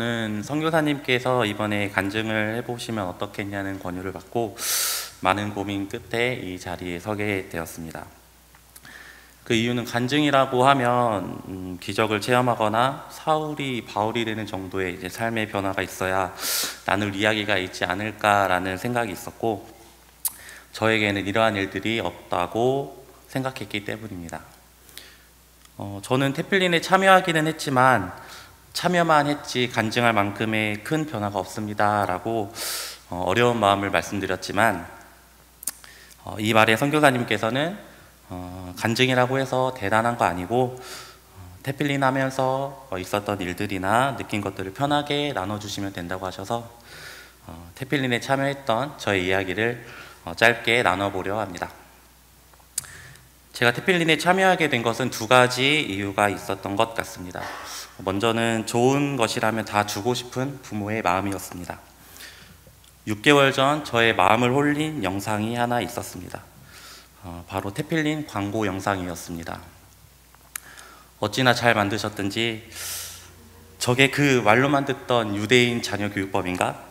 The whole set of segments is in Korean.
저는 선교사님께서 이번에 간증을 해보시면 어떻겠냐는 권유를 받고 많은 고민 끝에 이 자리에 서게 되었습니다. 그 이유는 간증이라고 하면 기적을 체험하거나 사울이 바울이 되는 정도의 이제 삶의 변화가 있어야 나눌 이야기가 있지 않을까라는 생각이 있었고, 저에게는 이러한 일들이 없다고 생각했기 때문입니다. 저는 태필린에 참여하기는 했지만 참여만 했지 간증할 만큼의 큰 변화가 없습니다 라고 어려운 마음을 말씀드렸지만, 이 말에 선교사님께서는 간증이라고 해서 대단한 거 아니고 태필린 하면서 있었던 일들이나 느낀 것들을 편하게 나눠주시면 된다고 하셔서 태필린에 참여했던 저의 이야기를 짧게 나눠보려 합니다. 제가 태필린에 참여하게 된 것은 두 가지 이유가 있었던 것 같습니다. 먼저는 좋은 것이라면 다 주고 싶은 부모의 마음이었습니다. 6개월 전 저의 마음을 홀린 영상이 하나 있었습니다. 바로 태필린 광고 영상이었습니다. 어찌나 잘 만드셨든지 저게 그 말로만 듣던 유대인 자녀 교육법인가?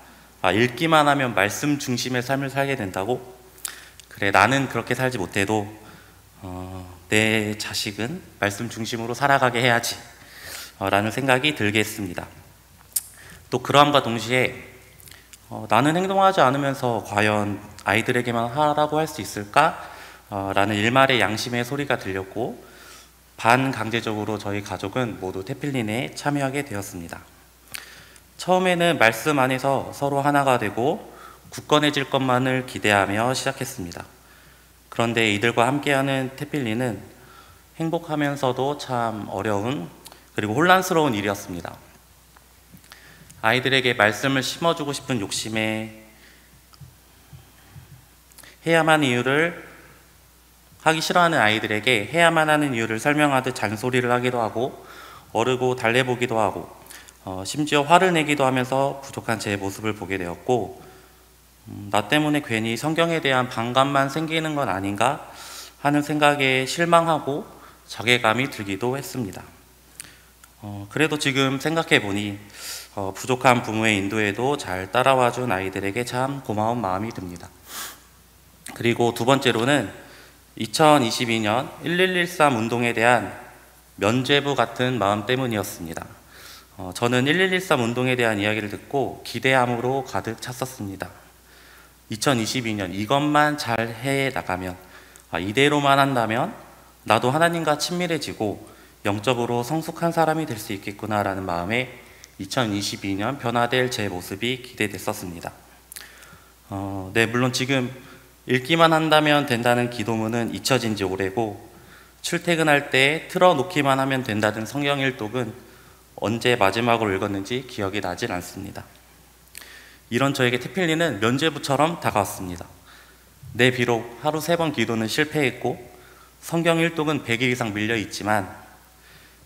읽기만 하면 말씀 중심의 삶을 살게 된다고? 그래, 나는 그렇게 살지 못해도 내 자식은 말씀 중심으로 살아가게 해야지 라는 생각이 들게 했습니다. 또 그러함과 동시에 나는 행동하지 않으면서 과연 아이들에게만 하라고 할 수 있을까? 라는 일말의 양심의 소리가 들렸고, 반강제적으로 저희 가족은 모두 태필린에 참여하게 되었습니다. 처음에는 말씀 안에서 서로 하나가 되고 굳건해질 것만을 기대하며 시작했습니다. 그런데 이들과 함께하는 태필린은 행복하면서도 참 어려운 그리고 혼란스러운 일이었습니다. 아이들에게 말씀을 심어주고 싶은 욕심에 해야만 하는 이유를 하기 싫어하는 아이들에게 해야만 하는 이유를 설명하듯 잔소리를 하기도 하고 어르고 달래보기도 하고 심지어 화를 내기도 하면서 부족한 제 모습을 보게 되었고, 나 때문에 괜히 성경에 대한 반감만 생기는 건 아닌가 하는 생각에 실망하고 자괴감이 들기도 했습니다. 그래도 지금 생각해보니 부족한 부모의 인도에도 잘 따라와준 아이들에게 참 고마운 마음이 듭니다. 그리고 두 번째로는 2022년 1113 운동에 대한 면죄부 같은 마음 때문이었습니다. 저는 1113 운동에 대한 이야기를 듣고 기대함으로 가득 찼었습니다. 2022년 이것만 잘 해나가면, 이대로만 한다면 나도 하나님과 친밀해지고 영적으로 성숙한 사람이 될 수 있겠구나라는 마음에 2022년 변화될 제 모습이 기대됐었습니다. 물론 지금 읽기만 한다면 된다는 기도문은 잊혀진 지 오래고, 출퇴근할 때 틀어놓기만 하면 된다는 성경 일독은 언제 마지막으로 읽었는지 기억이 나질 않습니다. 이런 저에게 태필린은 면죄부처럼 다가왔습니다. 비록 하루 3번 기도는 실패했고 성경 일독은 100일 이상 밀려있지만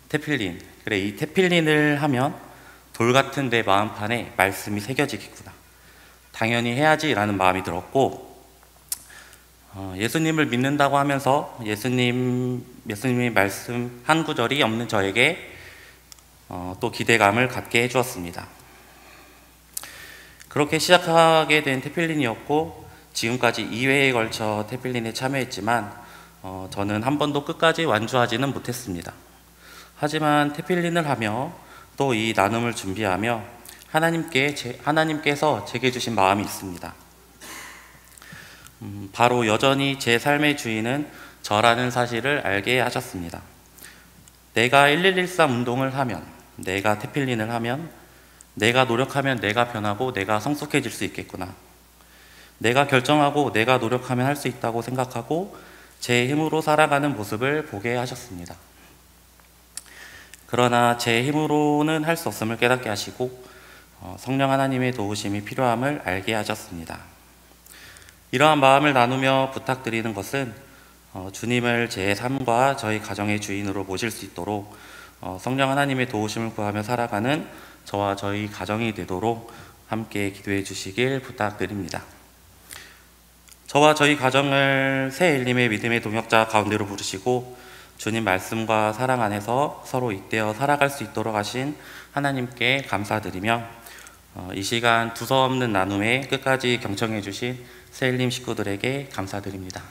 태필린, 그래, 이 태필린을 하면 돌같은 내 마음판에 말씀이 새겨지겠구나, 당연히 해야지 라는 마음이 들었고, 예수님을 믿는다고 하면서 예수님의 말씀 한 구절이 없는 저에게 또 기대감을 갖게 해주었습니다. 그렇게 시작하게 된 태필린이었고, 지금까지 2회에 걸쳐 태필린에 참여했지만 저는 한 번도 끝까지 완주하지는 못했습니다. 하지만 태필린을 하며 또 이 나눔을 준비하며 하나님께서 제게 주신 마음이 있습니다. 바로 여전히 제 삶의 주인은 저라는 사실을 알게 하셨습니다. 내가 1113 운동을 하면, 내가 태필린을 하면, 내가 노력하면 내가 변하고 내가 성숙해질 수 있겠구나, 내가 결정하고 내가 노력하면 할 수 있다고 생각하고 제 힘으로 살아가는 모습을 보게 하셨습니다. 그러나 제 힘으로는 할 수 없음을 깨닫게 하시고 성령 하나님의 도우심이 필요함을 알게 하셨습니다. 이러한 마음을 나누며 부탁드리는 것은 주님을 제 삶과 저희 가정의 주인으로 모실 수 있도록 성령 하나님의 도우심을 구하며 살아가는 저와 저희 가정이 되도록 함께 기도해 주시길 부탁드립니다. 저와 저희 가정을 새 엘림의 믿음의 동역자 가운데로 부르시고 주님 말씀과 사랑 안에서 서로 잇대어 살아갈 수 있도록 하신 하나님께 감사드리며 이 시간 두서없는 나눔에 끝까지 경청해 주신 세일림 식구들에게 감사드립니다.